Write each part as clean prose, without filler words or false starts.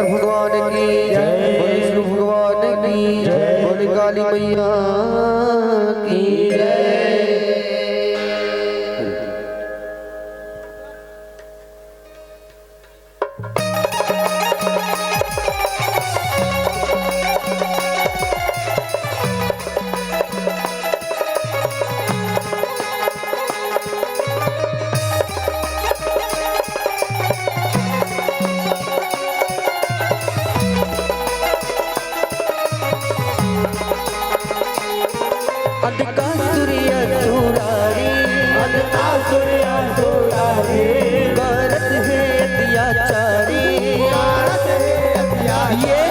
शंकर भगवान की जय, बोले विष्णु भगवान की जय, बोले काली मैया की जय। करत है अत्याचारी, ये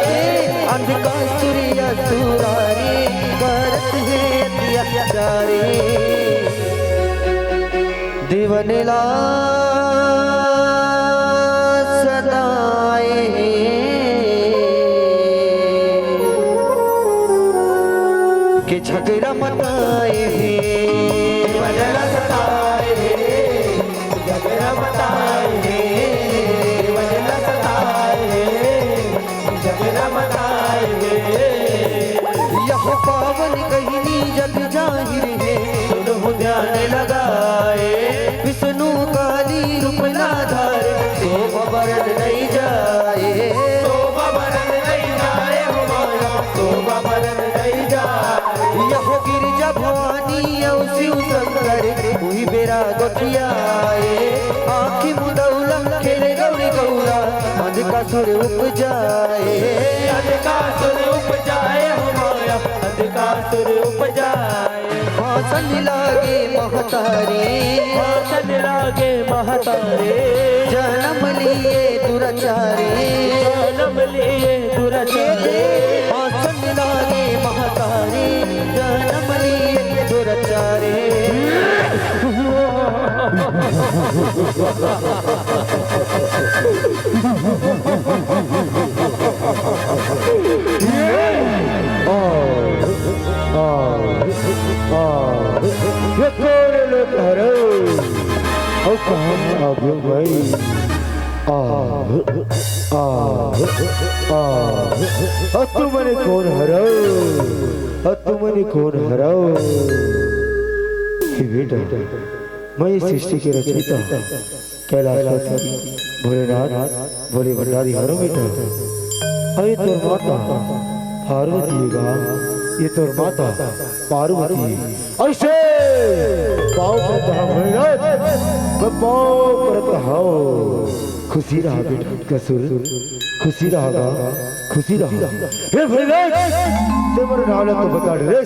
अंधकासुरी असुरारी करत है अत्याचारी। दिवनेला सदाए के झगड़ा मनाए पावन कहनी जग जाहिर है, सुनो ध्यान लगाए। विष्णु काली रूप नाधार शोभा बरन नहीं जाए, शोभा बरन नहीं जाए, शोभा बरन नहीं जाए। यह गिरिजा भवानी और शिव शंकर हुई बेरा गोठियाए। आँखी मुदौलम खेले गौरी गौरा अंधकासुर उपजाए, अंधकासुर उपजाए, अंधकासुर उपजाए। भाषण लागे महतारे, भाषण लागे महतारे, जन्म लिए दुराचारे, जन्म लिए दुराचारे। भाषण लागे महतारे, जन्म लिए दुराचारे। ये कौन लोग हरो और कहाँ आगे भाई और तुमने कौन हरो और तुमने कौन हरो। बेटा मैं इस सृष्टि के रचयिता कैलाशपति भोलेनाथ भोले भंडारी हरो बेटा। अरे तोर माता पार्वती गा, ये तोर माता पार्वती ऐसे पाँव करता पाँव करता हो। खुशी रहा बेटा कसुर, खुशी रहा, खुशी रहा। हे भोलेनाथ तेरे नाला तो बता दे,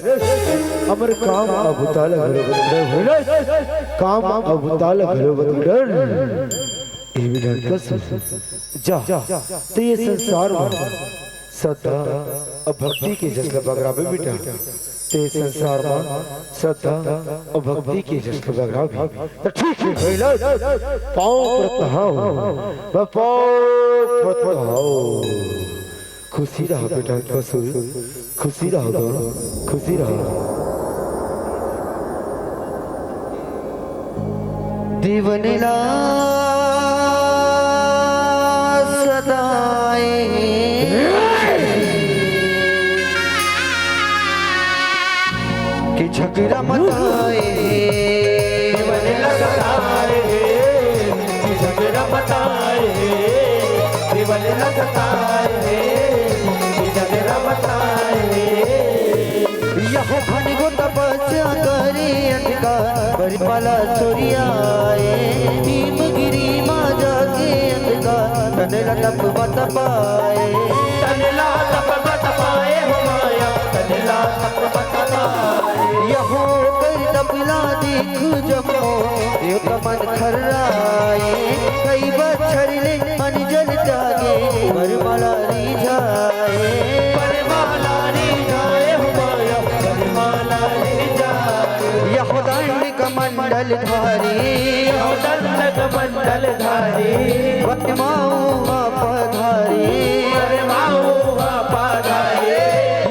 अमर काम अभुताल घरो भोलेनाथ, काम अभुताल घरो बता। ये बेटा कसुर जा तो ये संसार में सदा और भक्ति के जश्न बगरावे बेटा। ते संसार में सदा और भक्ति के जश्न बगरावे तो ठीक है भैया। पाँव प्रतहाओ पाँव प्रतहाओ। खुशी रहा बेटा कसुर, खुशी रहा, खुशी रहा। दीवनेला सदाए कि झगड़ा मचाए, दिवनेला सताए कि झगड़ा मचाए, दिवनेला सताए कि झगड़ा मचाए। यह घन को तपस्या करे अंधकार बरिपाला चोरियाए। हिमगिरी माँ जाके अंधकार तनेला तप मत पाए, तनेला तप मत पाए हो माया, तनेला तप मत पाए। यहो कर तपला देख जमो यो तमन खर्राए। कई बच्छर ले अनजल त्यागे बरमाला रिझाए, बरमाला रिझाए हो माया, बरमाला रिझाए। यहो दंड कमंडल धारी, यहो दंड कमंडल धारी, बरमाऊ आपधारी, बरमाऊ आपधारी।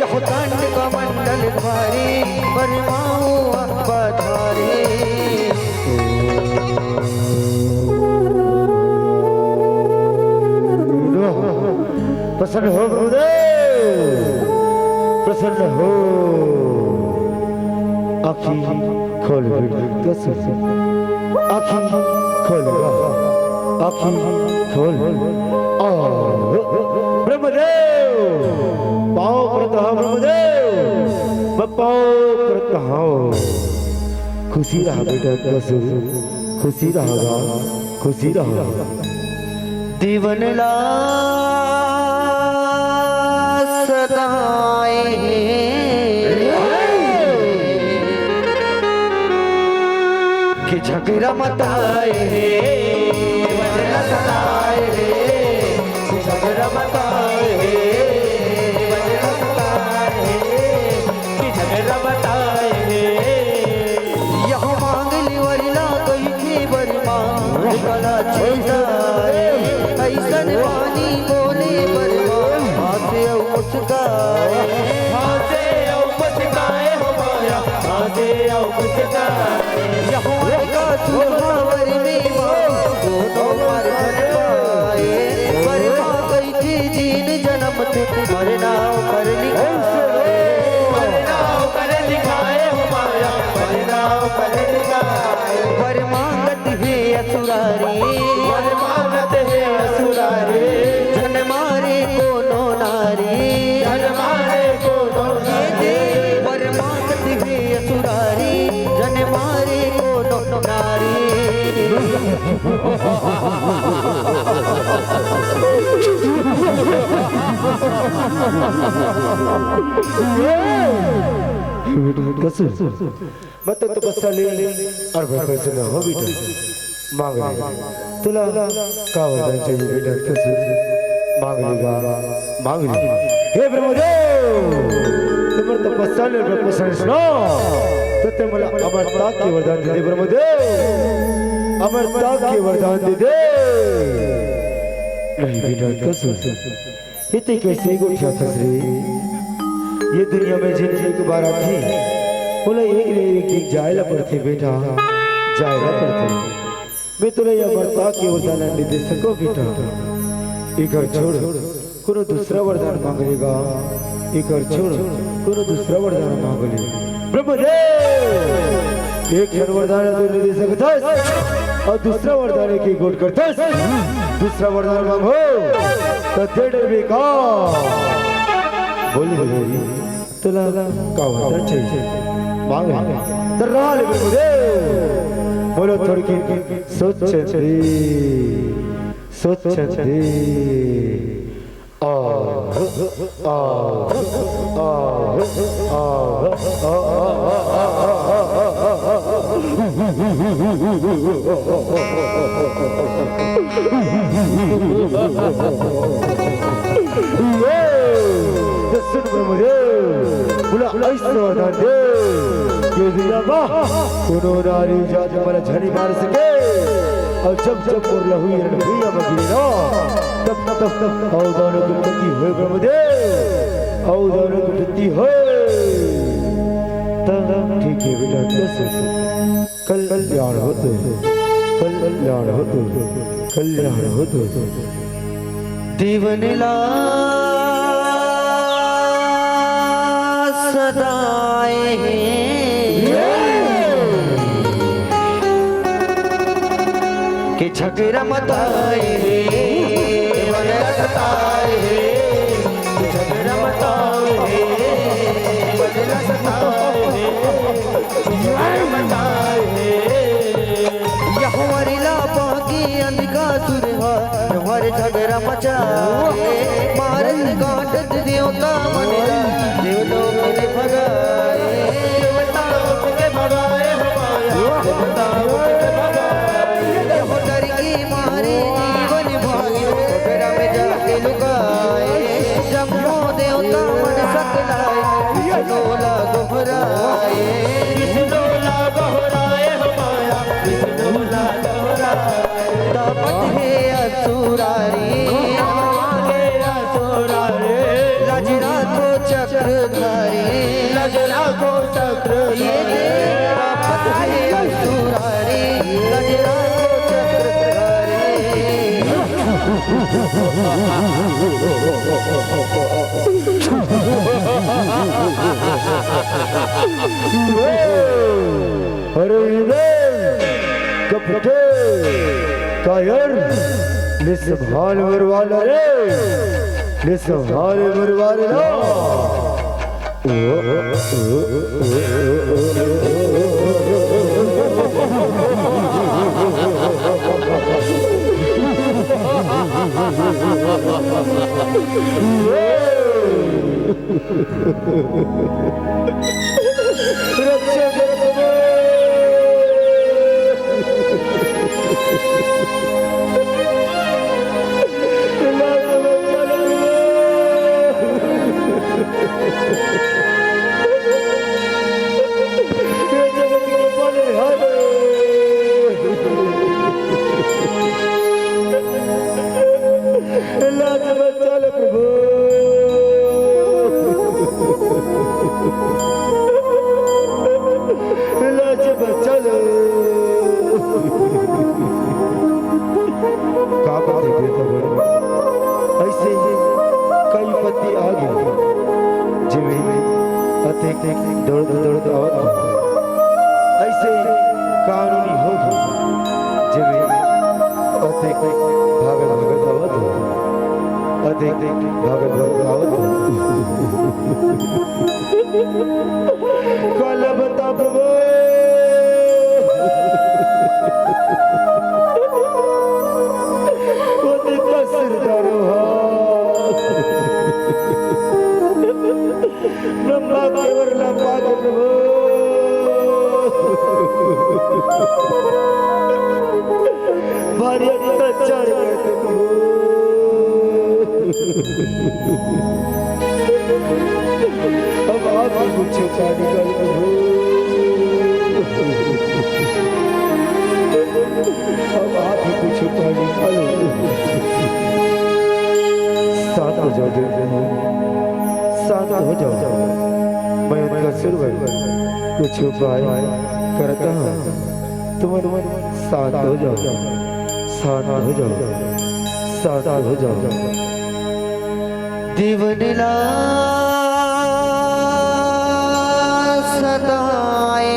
यहो दंड कमंडल धारी, बरमाऊ आपधारी। प्रसन्न हो गुरुदेव, प्रसन्न हो। आँखी खोल कसुर, आँखी खोलेगा, आँखी खोल। ब्रह्मदेव पाओ करता ब्रह्मदेव, मैं पाओ करता हूँ। खुशी रहा बेटा कसुर, खुशी रहेगा, खुशी रहेगा। दीवन ला सदाए कि झगड़ा मताए, दीवन ला सदाए कि झगड़ा मताए, दीवन ला सदाए कि झगड़ा मताए। यह मांग ली वरला कही थी बरमा कला छोटा ऐसन वाणी बोले बरमा हाथे औ मुस्काए, हाथे औ मुस्काए हो माया, हाथे औ मुस्काए। यहाँ का सुहावर में दोनों पर पाए, बरमा कही थी जीन जन्म थे मरना कर लिखाए, मरना कर लिखाए हो माया, मरना कर लिखाए। परमागत है असुरारी, परमागत है असुरारी, जन मारे कोनो नारी, जन मारे कोनो नारी। परमागत है असुरारी, जन मारे कोनो नारी। मैं तो तपस्या ले और भगवान से हो बेटा मांग ले तुला का वरदान चाहिए बेटा कैसे मांग लेगा मांग ले। हे ब्रह्मदेव तुम्हारे तपस्या ले तपस्या सुनो तो ते मला अमरता के वरदान दे दे ब्रह्मदेव, अमरता के वरदान दे दे। नहीं बेटा कैसे इतने कैसे को क्या रे ये दुनिया में जिन एक बार आती बोले एक जायला पड़ती बेटा जायला पड़ती। मैं तुझे यह वरदान की वरदान नहीं दे सको बेटा, एक घर छोड़ कोनो दूसरा वरदान मांग लेगा, एक घर छोड़ कोनो दूसरा वरदान मांग ले। ब्रह्मदेव एक क्षण वरदान तो नहीं दे सकता और दूसरा वरदान की गोट करता, दूसरा वरदान मांगो तो दे डरबेगा। बोली तुला का वरदान चाहिए मांग दर्राल ब्रह्मदेव बोलो थोड़ी सोच दे सोच दे आ आ सुन ब्रह्मदेव बोला ऐसा वरदान दे ये दुनिया में कोनो नारी जात वाला झड़ी मार सके और जब जब मुरला हुई रणभूमिया में गिरे तब तब तब औदानों की मृत्यु हुई ब्रह्मदेव, औदानों की मृत्यु हुई। तब ठीक है बेटा कैसे कल्याण हो तो कल्याण हो तो कल्याण हो तो दीवन ला सदाए कि झगड़ा मताए, वरना सताए, कि झगड़ा मताए, वरना सताए, झगड़ा मताए। यह वरला बाकी अंधका सुरहा तुम्हारे झगड़ा मचाए, मारत गांठत देवता मनला देवलोक ने भगाए, देवताओं ने भगाए हमारा, देवताओं ने भगाए। यह डर के मारे जीवन भागे घरा में जाके लुकाए, जम्मो देवता मन सकलाए, विष्णुला दोहराए, विष्णुला दोहराए हमारा, विष्णुला दोहराए। तपत है असुरारी, लजरा को चक्रधारी, लजरा को चक्र ये तपत है असुरारी, लजरा को चक्रधारी। अरे कपटे कायर ले संभाल मरवाला रे ले संभाल मरवाला ऐसे कई पति आ गए जिमें दौड़ दौड़ आवत ऐसे कानूनी हो जिमें भागत भागत आवत भागत भागत आवत कल बता प्रभु अब आप कुछ अब आप ही कुछ निकालो साथ हो जाओ साथ हो जाओ मैं उनका सिर कुछ उपाय करता हूँ तुम साथ हो जाओ साथ हो जाओ साथ हो जाओ दीवनला सताए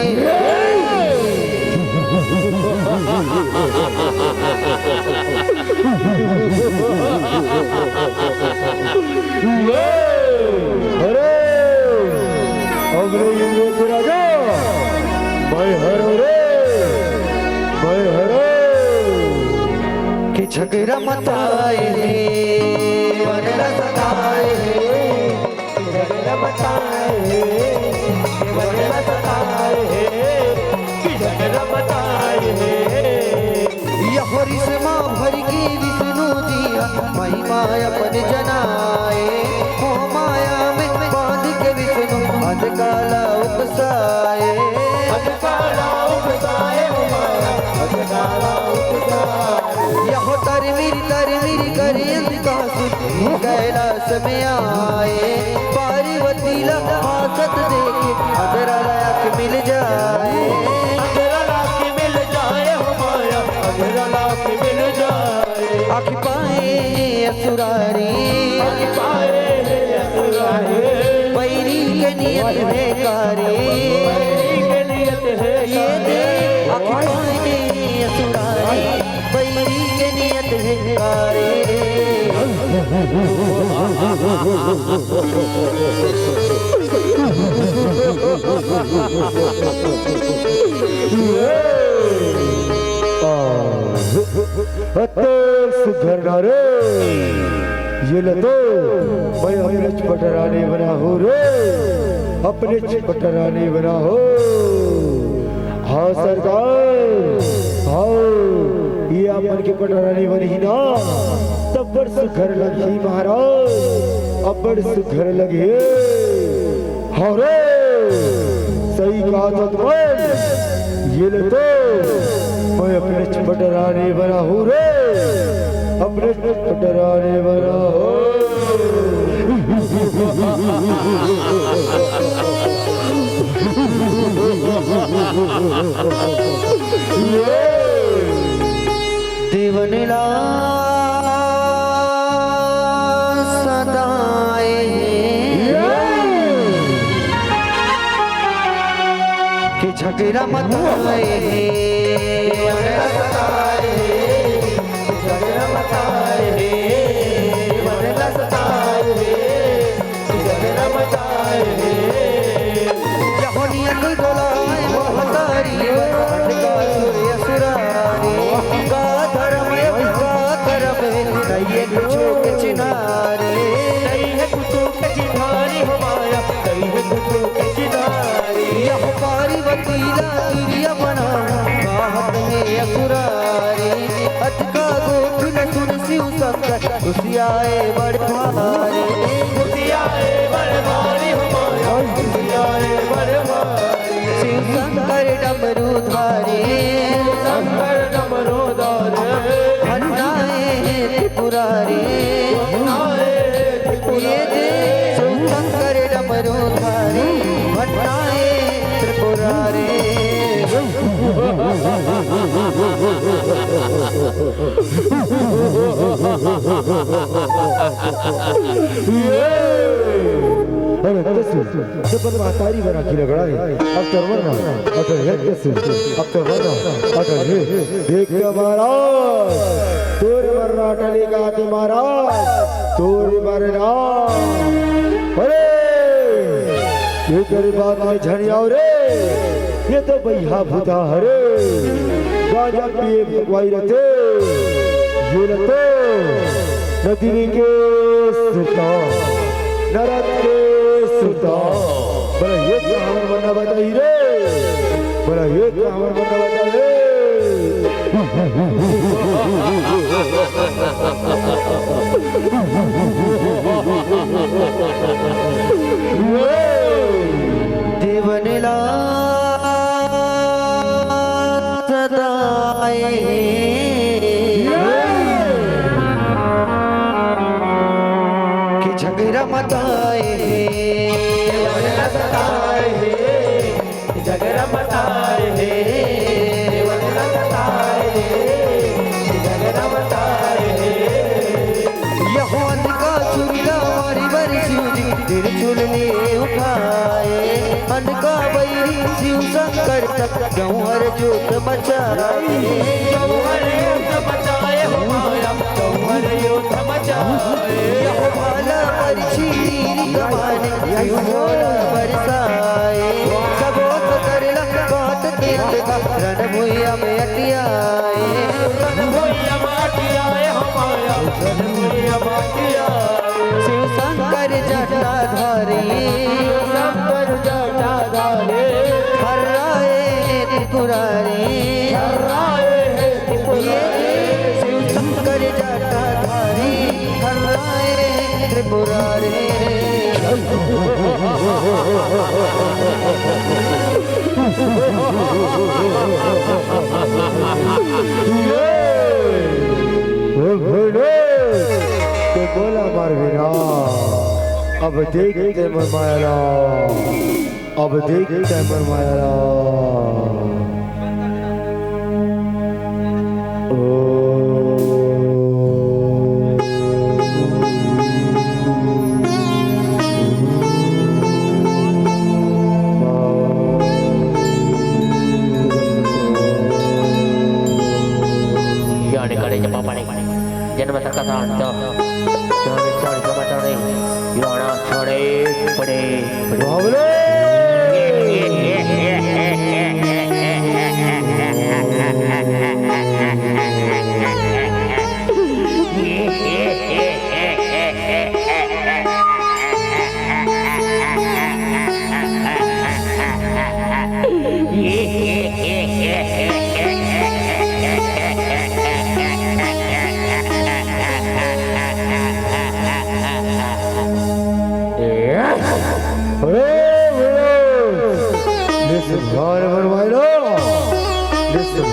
अरे राजा मैं हरो रे मैं हरो कि झगड़ा मताए वनरा सताए झगड़ा मताए वनरा सताए झगड़ा मताए यह रिश्मा भर की विष्णु दिया महिमा अपन जनाए हो माया में बांध के विष्णु अधकाला उपसाए अधकाला उपसाए हो माया अधकाला उपसाए यह तरमीर करे अंधकासुर कैलाश में आए पार्वती हासत देखे अधरा लाख मिल जाए अधरा लाख मिल जाए हो माया अधरा लाख मिल जाए आँख पाए असुरारी आँख पाए असुरारी पैरी के नियत है कारी पैरी के नियत है ये दे आँख पाए असुरारी पैरी के नियत है कारी सुघरनारे ये लतो मैं अपने चपटराने बना हो रे अपने चपटराने बना हो हाँ सरकार हाँ ये अपन के पटराने बनी ना तब बड़ सुघर लगी महाराज अब बड़ सुघर लगे हाँ रे सही कहा तो तुम्हें ये लतो मैं अपने चपटराने बना हूँ रे अपने चपटराने बना हो दीवनला सदाए झगड़ा मचाए हे वरना सताए हे झगड़ा मचाए हे वरना सताए हे झगड़ा मचाए हे यहोनियत गोलाए महतारी का सूर्य सुरारी का धर्म नहीं कुछो के चिनारे नहीं है कुछो के चिनारी हमारा नहीं है कुछो के चिनारी यह पार्वती लागिरिया बना बाहत है असुरारी अटका गोठ न सुन शिव शंकर खुशियाए बड़भारे खुशियाए बड़भारी हमारा खुशियाए बड़भारी शिव शंकर डमरू धारे शंकर डमरू धारे त्रिपुरारी ये दे शंकर डमरू धारी भट्टाए त्रिपुरारी अरे जब मातारी बना की लगड़ा है अब तो वरना अब तो है कैसे अब तो वरना अब तो है देख के महाराज तोरे मरना टलेगा ते महाराज तोरे मरना अरे ये करे बात में झड़ियाओ रे ये तो भैया भूता हरे गाजा पिए भगवाई रहते ये रहते नदी के सुता नरक के सुता बोला ये क्या हमर बनना बताई रे बोला ये क्या हमर बनना बताई रे देवनेला सदाए कि झगड़ा मचाए वरना सताए हे झगड़ा मचाए हे वरना सताए हे झगड़ा मचाए हे यहो अंधका चुरिया मारी बरी शिवजी त्रिशूल ले उठाए अंधका बैरी शिव शंकर तक गौहर जोत मचाए गौहर जोत मचाए हो माया गौहर जोत मचाए यहो भाला परछी कमाने यहो मोरा बरसाए सबोत करला बात तीर्थ का रण भुइया में अटियाए रण भुइया में अटियाए हो माया रण भुइया में अटियाए शिव शंकर जटाधारी शंकर जटाधारी हराए त्रिपुरारी हराए शिव शंकर जटाधारी हराए त्रिपुरारी तो बोला मार बिना अब देखते मन माया अब देखते मन माया जन्म तक चौड़े चौड़े युवाना छोड़े पड़े बाबले भार बनवायला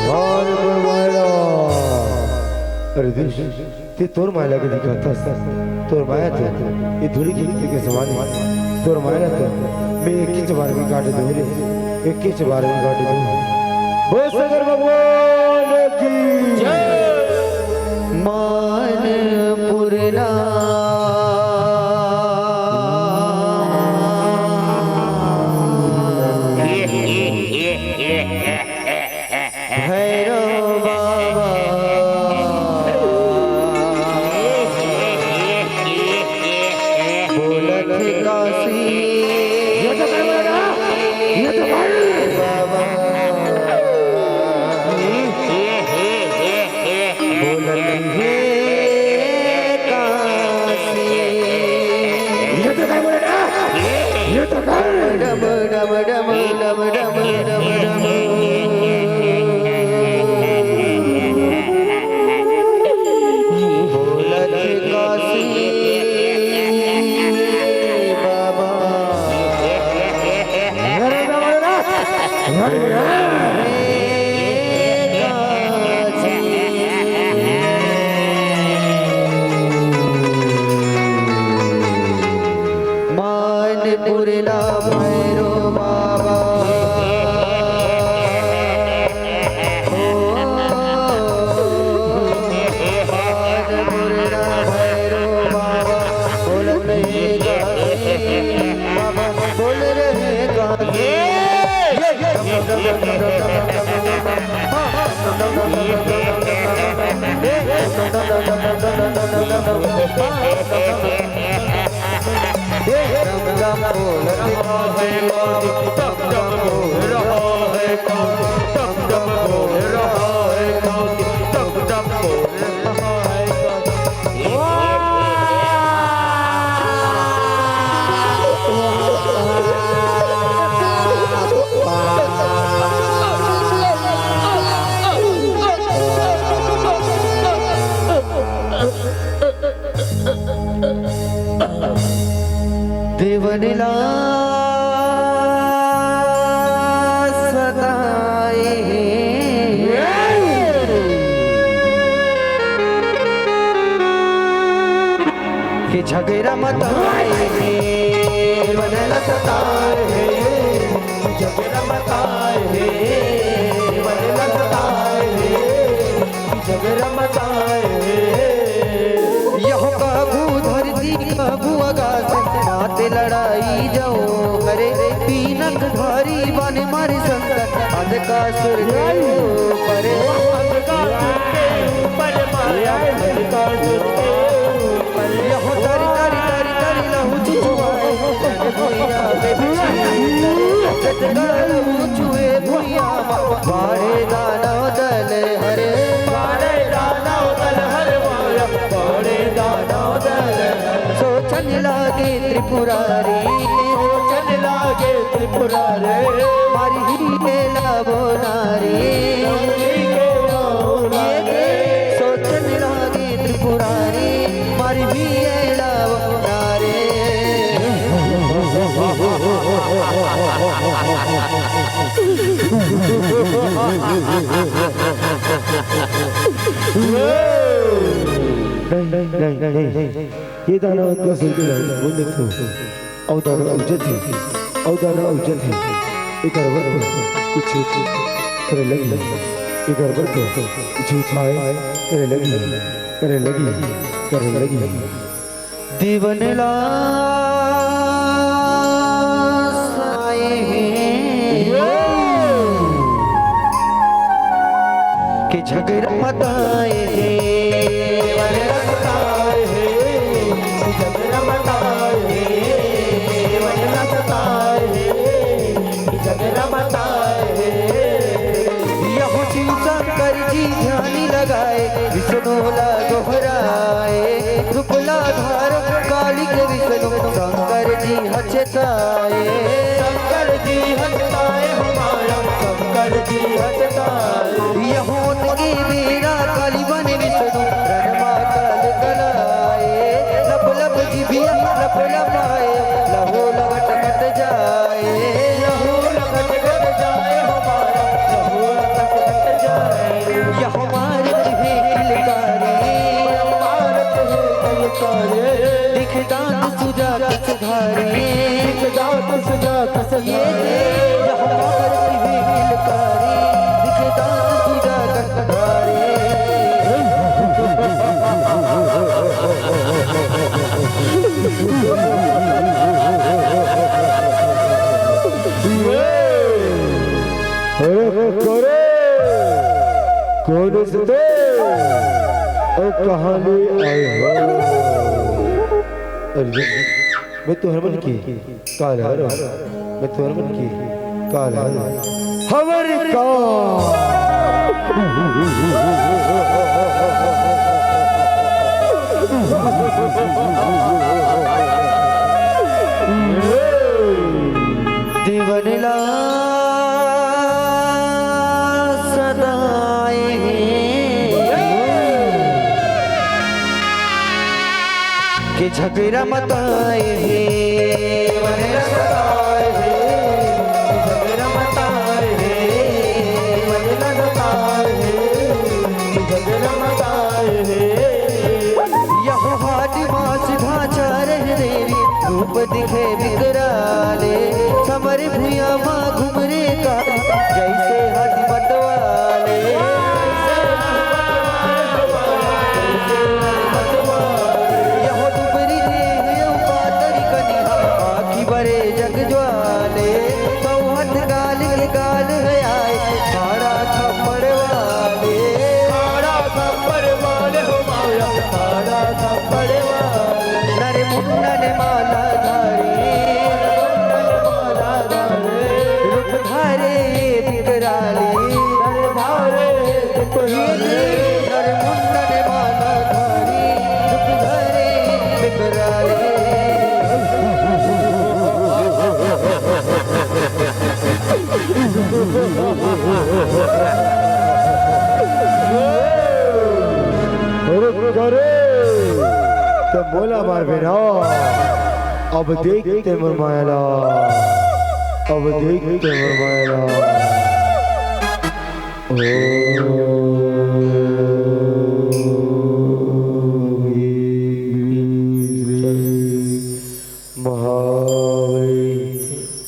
भार बनवायला अरे देश ते तोर मायला कधी करतास तोर माया तो ये थोड़ी की के समान तोर मायला तो मैं एक ही बार में काट दूं रे एक ही बार में काट दूं बस अगर भगवान की जय मान पुरना ये तो कर डम डम डम डम डम डम डम बोलत काशी बाबा मानपुरला भैरो बाबा मानपुरला भैरो बाबा बोल रहे गाने बाबा बोल रहे गाने देवनला सताए कि झगड़ा मताए देवनला सताए झगड़ा मताए देवनला सताए झगड़ा मताए यह कबू धरती कबू आकाश नाते लड़ाई जाओ करे पीनक धारी बन मारे संकट अंधकासुर के ऊपर अंधकासुर के ऊपर माया अंधकासुर के ऊपर यह तरी तरी तरी तरी लहू चुचुआए भुइया पे बिछी लहू चुए भुइया बारे दाना दल हरे बारे दाना दल हरे माया बारे दाना दल सोचन लागे त्रिपुरारी सोचन लागे त्रिपुरारे मारी ही लाभो नारी सोचन लागे त्रिपुरारी मारी ही लाभो नारी नहीं ये दाना का सुनते रहो बोल देखो अवतार औजत है अवतार औजत है एक अरबर को कुछ करे लगी एक अरबर को कुछ उठाए करे लगी दीवनला साए कि झगड़ा मताए दीवनला सताए झगड़ा मताए दीवनला सताए झगड़ा मताए यह शिव शंकर जी ध्यान लगाए विष्णु ला दोहराए रुपला धार काली के विष्णु शंकर जी हचताए शंकर जी हचताए हमारा शंकर जी हचताए यहोन के बेरा काली बन विष्णु रणमा काल गलाए लब लब जिभिया लब लबाए लहो लगट कट जाए लहो लगट कट जाए हमारा लहो लगट कट जाए यह हमारे है किलकारी दिखदात सुजा कसधारी दिखदात सुजा कसधारी यह हमारे है किलकारी दिखदात सुजा कसधारी करे कौन से और कहानी आए हो मैं तो हरमन की काल हर मैं तो हरमन की काल हर हवर का झगड़ा मताए है झगड़ा मताए है झगड़ा मताए है यह हाट मास ढांचा रह देवी रूप दिखे विकराले समर भूया माँ घुमरे का जैसे हाथ मतवाले यह डुबरी देह पातरी कनिहा आखी बरे जग ज्वाले चौहठ गाल के गाल है आए खाड़ा थप्पड़ वाले हो माया खाड़ा थप्पड़ वाले नरे मुन्नन माला रूप धारे विकराले नर मुन्नन माला धारी रूप धारे विकराले तो बोला मार बिना अब देखते मुरमायला अब देखते मुरमायला महाबली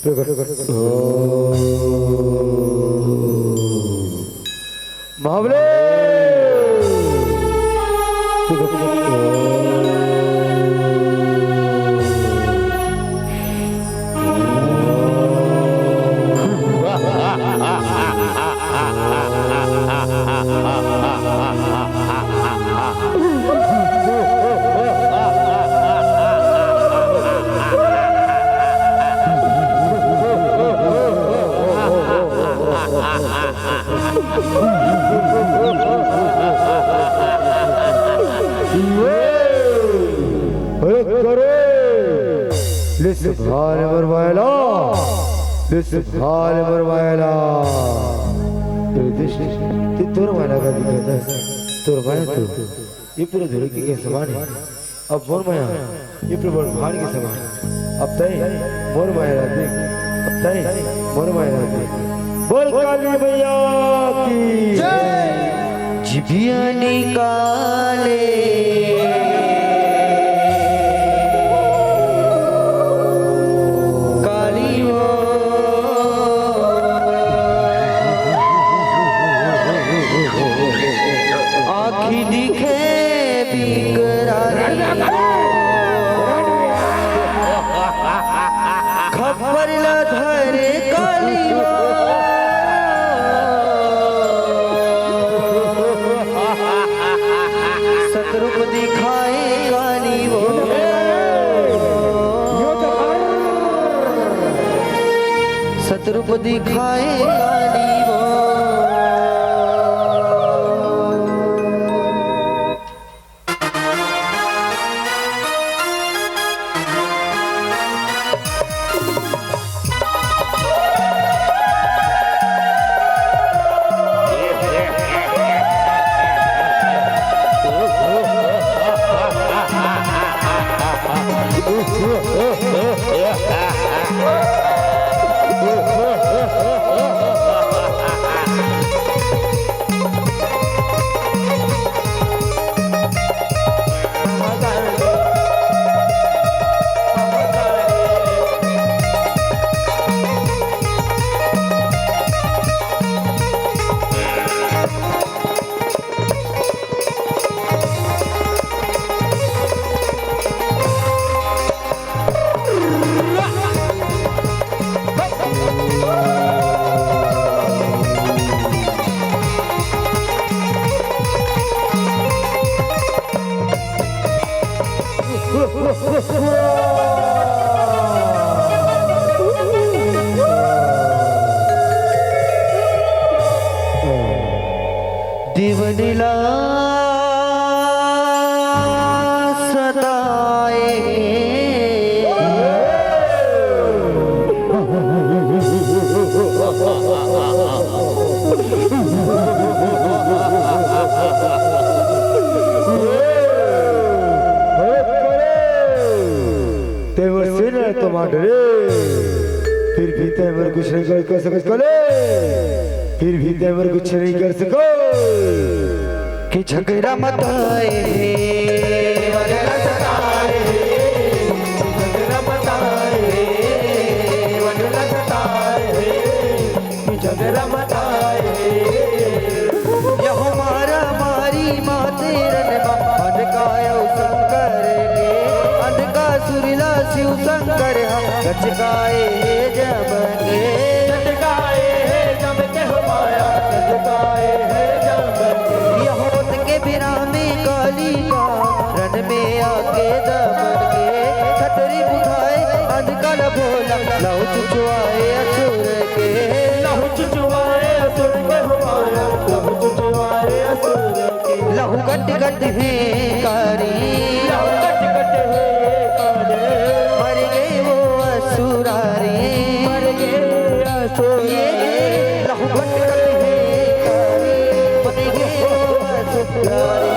प्रकट महाबली सुभान मरवायला सुभान मरवायला तोर माया का दिखता है तोर माया तो ये पूरे धुरकी के समान है अब मोर माया ये पूरे भाड़ के समान अब तय मोर माया देख अब तय मोर माया देख बोल काली मैया की जय जिभिया निकाले खबर ला धरे काली सतरूप दिखाए काली वो सतरूप दिखाए काली वो तेवर सिर टमाटर फिर भी तेवर कुछ नहीं कर सको फिर भी तेवर कुछ नहीं कर सको कि झगड़ा मत आए वगैरह सताए झगड़ा मत आए वगैरह सताए झगड़ा मत आए यह मारा मारी माते रनबा अंधकायो शंकर के अंधका सुरीला शिव शंकर हम गचकाए जब के गचकाए जब के हमारा गचकाए जब के बिरामे काली का रन में आके दमन के खतरी बुझाए अंधकाल भोला लहू चुचुआए असुर के लहू चुचुआए असुर के हमारा लहू चुचुआए असुर के लहू गट गट है कारी लहू गट गट है कारी मर गए वो असुरारी मर गए असुर लहू गट गट है कारी मर गए वो असुरारी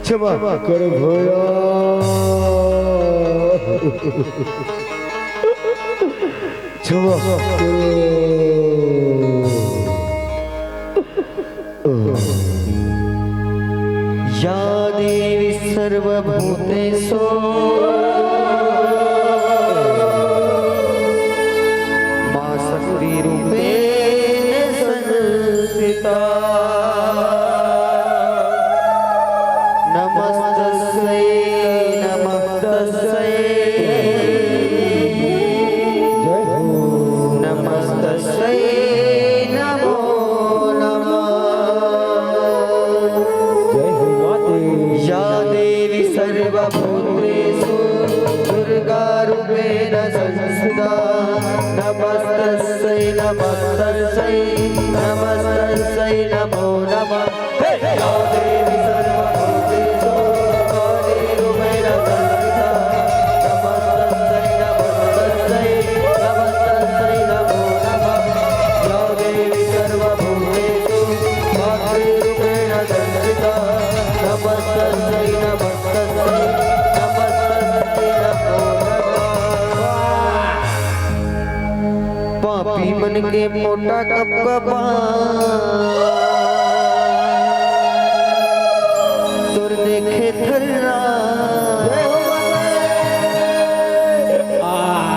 क्षमा कर भोला क्षमा या देवी सर्वभूतेषु मा शक्ति रूपेण संस्थिता नमस्तस्यै नमस्तस्यै नमस्तस्यै नमो नमः या देवी सर्वभूतेषु दुर्गारूपेण संस्थिता नमस्तस्यै नमस्तस्यै नमस्तस्यै नमो नमः या देवी सर्वभूतेषु कालीरूपेण संस्थिता नमस्तस्यै नमस्तस्यै नमस्तस्यै नमो नमः या देवी सर्वभूतेषु कालीरूपेण संस्थिता नमस्तस्यै नमस्तस्यै नमस्तस्यै नमो नमः पापी मन के मोटा कपकपा तुर देखे थर्रा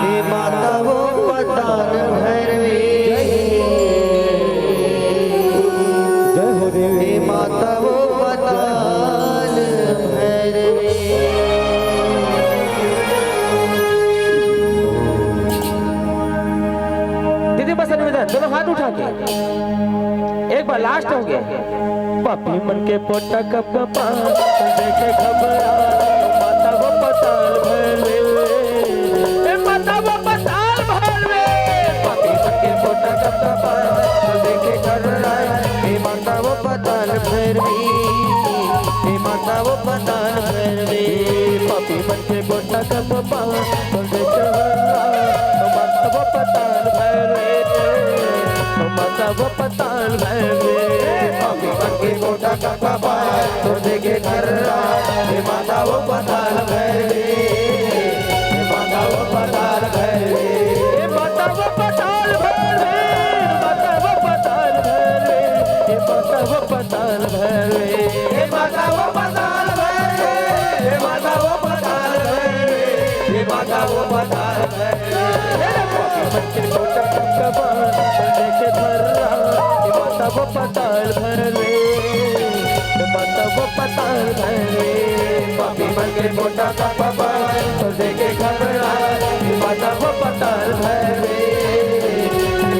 हे माता वो पतान भैरवी हे माता वो पताल भैरवी दीदी बस निवेदन दोनों हाथ उठा के एक बार लास्ट हो गया पापी मन के पोटा कप कपा देखे घबरा माता वो पताल भरवे ए माता वो पताल भरवे पापी मन के पोटा कप कपा देखे घबरा हे माता वो पताल भैरवी हे माता वो पताल भैरवी पापी मन के पोटा कप कपा देखे घबरा माता वो पताल भरवे माता वो पताल भरवे पापी मन के पोटा कप कपा देखे घबरा हे माता वो पताल भैरवी हे माता वो पताल भैरवी माता वो पताल भरवे माता वो पताल भरवे माता वो पताल भरवे माता वो पताल भैरवी हे माता वो पताल भैरवी हे माता वो पताल भैरवी बच्चे छोटा कपकपा देखे भर्रा माता वो पताल भरवे माता वो पताल भरवे पापी मन के पोटा कपकपा देखे घबरा माता वो पताल भैरवी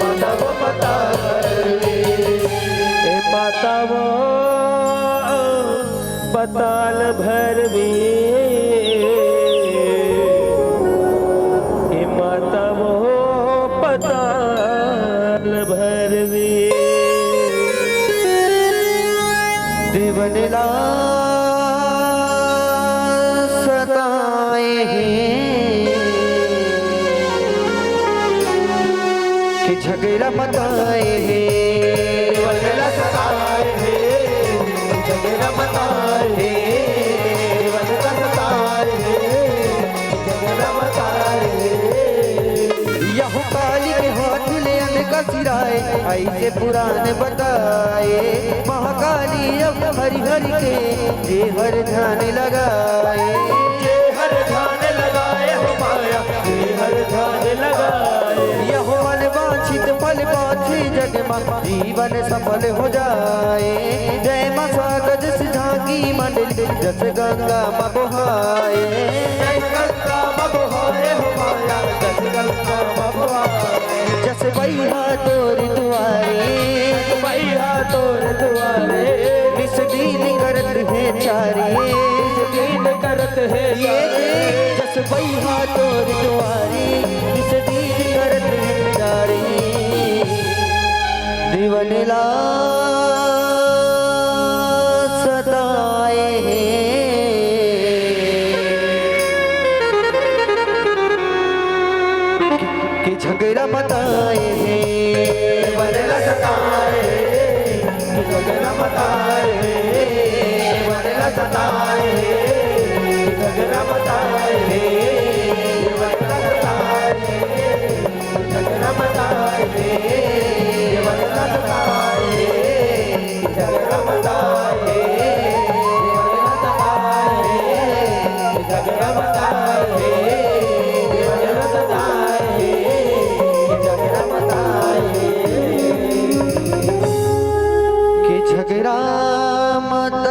माता वो पताल भैरवी माता वो पताल भरवे माता वो पताल भरवे देवनला सताए कि झगड़ा मताए मताए देवन का सताए झगड़ा मताए यह काली के हाथ ले का सिराए ऐसे पुराण बताए महाकाली अब हरि हरि के जे हर ध्यान लगाए ये हर ध्यान लगाए हो माया, ये हर ध्यान लगाए। यह मन वांछित फल पाछे जग में जीवन सफल हो जाए जय मां स्वागत झांकी मंडली जस गंगा मां बहाए जय गंगा बबुहाए हो माया, जस गंगा बबुहाए। जस बैहा तोर दुआरे बैहा तोर दुआरे निस दीन करत है चारे दीन करत है ये जस बैहा तोर दुआरे निस दीन करत है चारे दीवन ला सताए कि झगड़ा बताए बदला सताए, झगड़ा मताए, बदला सताए, झगड़ा मताए, बदला सताए, झगड़ा मताए, बदला सताए, झगड़ा मताए, बदला सताए, झगड़ा मताए, बदला सताए, झगड़ा मताए। कि झगड़ा मत